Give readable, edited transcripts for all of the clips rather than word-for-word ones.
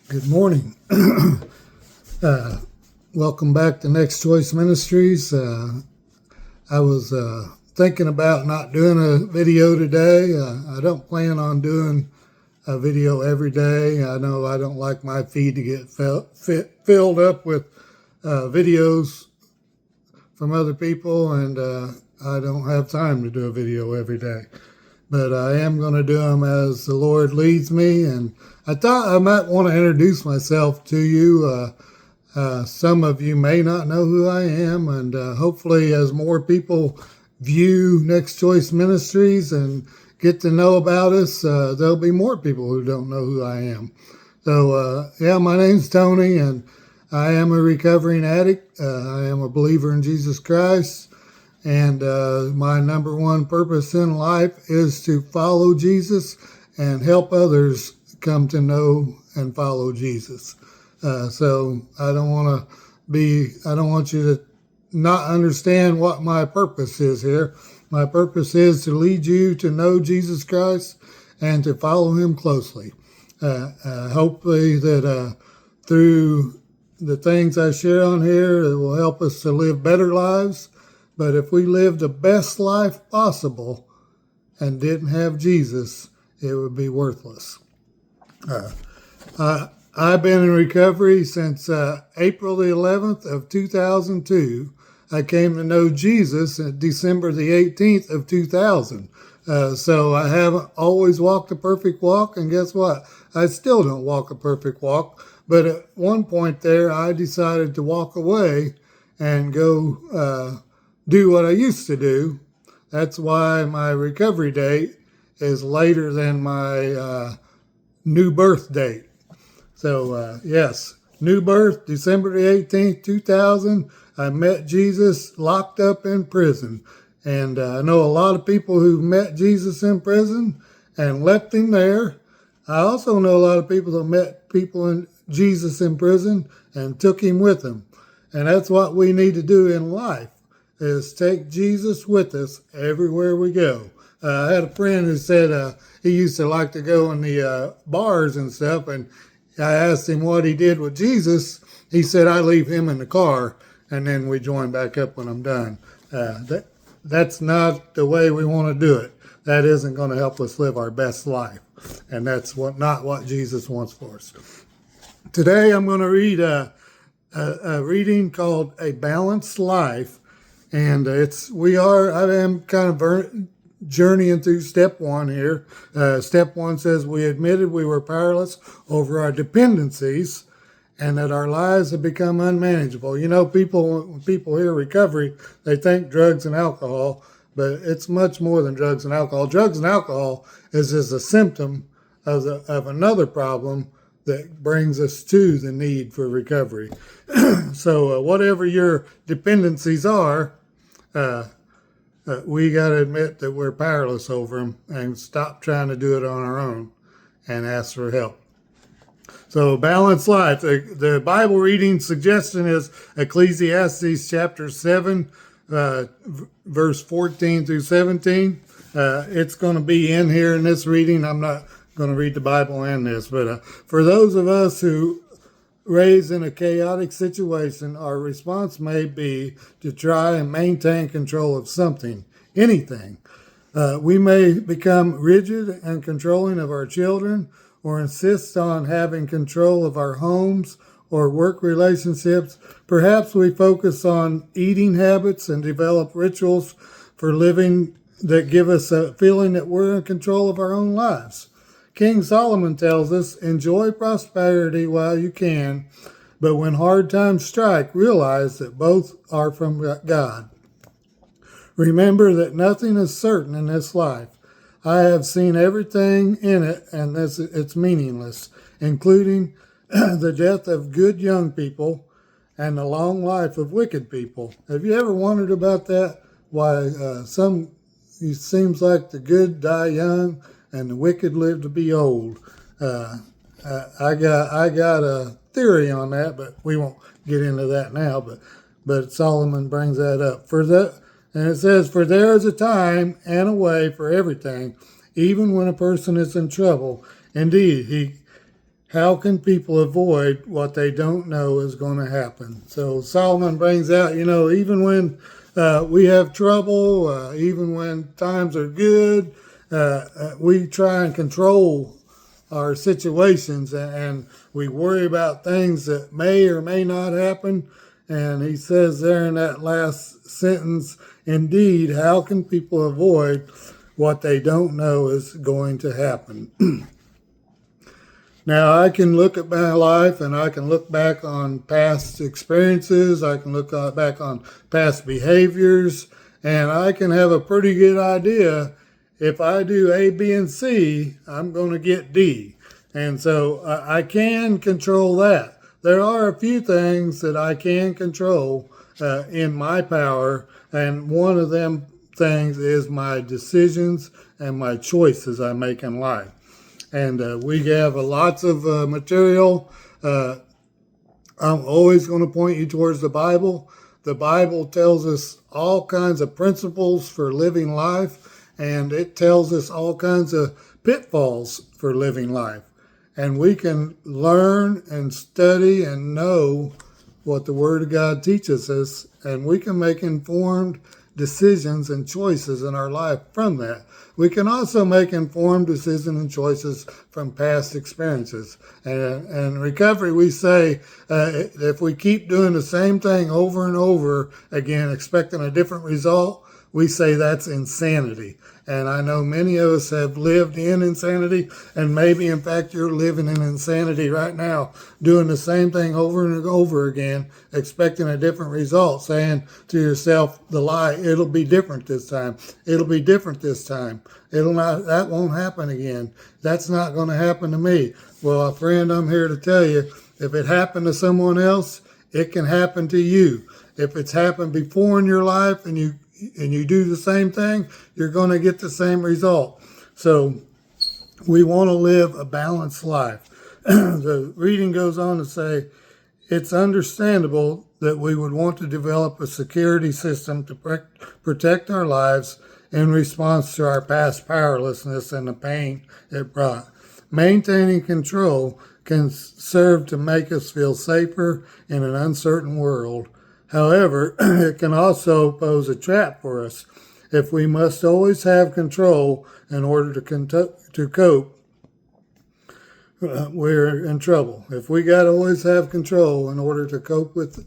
Good morning. Welcome back to Next Choice Ministries. I was thinking about not doing a video today. I don't plan on doing a video every day. I know I don't like my feed to get filled up with videos from other people, and I don't have time to do a video every day. But I am going to do them as the Lord leads me, and I thought I might want to introduce myself to you. Some of you may not know who I am, and hopefully as more people view Next Choice Ministries and get to know about us, there'll be more people who don't know who I am. So, my name's Tony, and I am a recovering addict. I am a believer in Jesus Christ, and my number one purpose in life is to follow Jesus and help others come to know and follow Jesus. So I don't want you to not understand what my purpose is here. My purpose is to lead you to know Jesus Christ and to follow him closely. Hopefully that through the things I share on here, it will help us to live better lives. But if we lived the best life possible and didn't have Jesus, it would be worthless. I've been in recovery since April the 11th of 2002. I came to know Jesus on December the 18th of 2000. So I haven't always walked a perfect walk, and guess what? I still don't walk a perfect walk. But at one point there, I decided to walk away and go do what I used to do. That's why my recovery date is later than my new birth date. So, yes, new birth, December the 18th, 2000. I met Jesus locked up in prison. And I know a lot of people who've met Jesus in prison and left him there. I also know a lot of people that met Jesus in prison and took him with them. And that's what we need to do in life, is take Jesus with us everywhere we go. I had a friend who said he used to like to go in the bars and stuff, and I asked him what he did with Jesus. He said, I leave him in the car, and then we join back up when I'm done. That's not the way we want to do it. That isn't going to help us live our best life, and that's not what Jesus wants for us. Today I'm going to read a reading called A Balanced Life, and I am kind of journeying through step one here. Step one says we admitted we were powerless over our dependencies and that our lives have become unmanageable. You know, when people hear recovery, they think drugs and alcohol, but it's much more than drugs and alcohol. Drugs and alcohol is just a symptom of another problem that brings us to the need for recovery. So whatever your dependencies are, we got to admit that we're powerless over them and stop trying to do it on our own and ask for help. So, balanced life. The Bible reading suggestion is Ecclesiastes chapter 7, verse 14 through 17. It's going to be in here in this reading. I'm not going to read the Bible and this, but for those of us who raised in a chaotic situation, our response may be to try and maintain control of something, anything. We may become rigid and controlling of our children, or insist on having control of our homes or work relationships. Perhaps we focus on eating habits and develop rituals for living that give us a feeling that we're in control of our own lives. King Solomon tells us, enjoy prosperity while you can, but when hard times strike, realize that both are from God. Remember that nothing is certain in this life. I have seen everything in it, and it's meaningless, including the death of good young people and the long life of wicked people. Have you ever wondered about that? Why it seems like the good die young and the wicked live to be old. I got a theory on that, but we won't get into that now. But Solomon brings that up. And it says, for there is a time and a way for everything, even when a person is in trouble. Indeed, How can people avoid what they don't know is going to happen? So Solomon brings out, even when we have trouble, even when times are good, we try and control our situations and we worry about things that may or may not happen. And he says there in that last sentence, indeed, how can people avoid what they don't know is going to happen? Now, I can look at my life and I can look back on past experiences. I can look back on past behaviors, and I can have a pretty good idea if I do A, B, and C, I'm going to get D. And so I can control that. There are a few things that I can control in my power, and one of them things is my decisions and my choices I make in life. And we have lots of material. I'm always going to point you towards the Bible. The Bible tells us all kinds of principles for living life, and it tells us all kinds of pitfalls for living life. And we can learn and study and know what the Word of God teaches us, and we can make informed decisions and choices in our life from that. We can also make informed decisions and choices from past experiences. And in recovery, we say if we keep doing the same thing over and over again, expecting a different result, we say that's insanity. And I know many of us have lived in insanity, and maybe, in fact, you're living in insanity right now, doing the same thing over and over again, expecting a different result, saying to yourself the lie, it'll be different this time. It'll be different this time. That won't happen again. That's not going to happen to me. Well, friend, I'm here to tell you, if it happened to someone else, it can happen to you. If it's happened before in your life and you do the same thing, you're going to get the same result. So we want to live a balanced life. The reading goes on to say, it's understandable that we would want to develop a security system to protect our lives in response to our past powerlessness and the pain it brought. Maintaining control can serve to make us feel safer in an uncertain world. However, it can also pose a trap for us. If we must always have control in order to cope, we're in trouble. If we got to always have control in order to cope with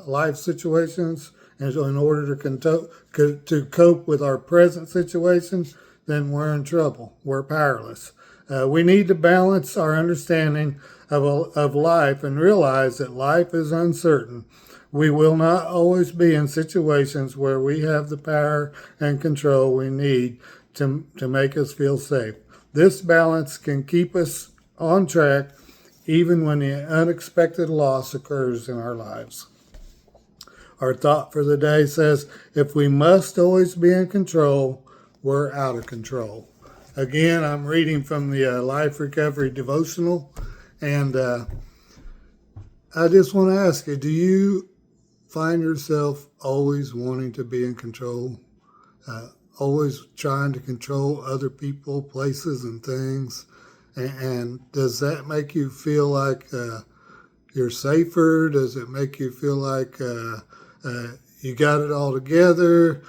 life situations and in order to cope with our present situation, then we're in trouble. We're powerless. We need to balance our understanding of life and realize that life is uncertain. We will not always be in situations where we have the power and control we need to make us feel safe. This balance can keep us on track even when the unexpected loss occurs in our lives. Our thought for the day says, if we must always be in control, we're out of control. Again, I'm reading from the Life Recovery Devotional, and I just want to ask you, do you find yourself always wanting to be in control, always trying to control other people, places, and things? And does that make you feel like you're safer? Does it make you feel like you got it all together?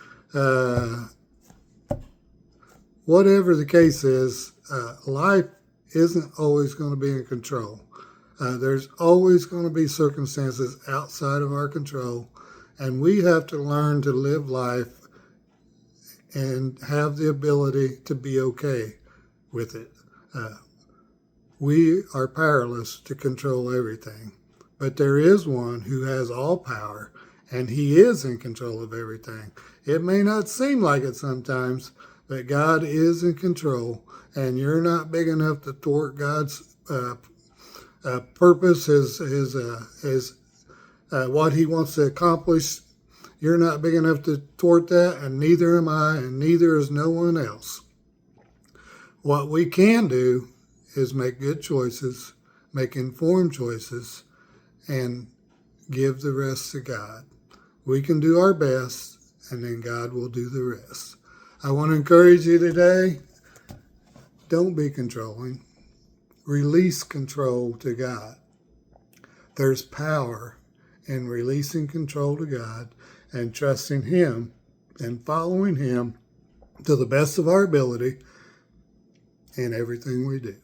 Whatever the case is, life isn't always going to be in control. There's always going to be circumstances outside of our control, and we have to learn to live life and have the ability to be okay with it. We are powerless to control everything, but there is one who has all power, and he is in control of everything. It may not seem like it sometimes, but God is in control, and you're not big enough to thwart God's purpose, his what he wants to accomplish. You're not big enough to thwart that, and neither am I, and neither is no one else. What we can do is make good choices, make informed choices, and give the rest to God. We can do our best, and then God will do the rest. I want to encourage you today, don't be controlling. Release control to God. There's power in releasing control to God and trusting Him and following Him to the best of our ability in everything we do.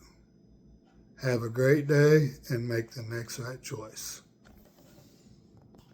Have a great day and make the next right choice.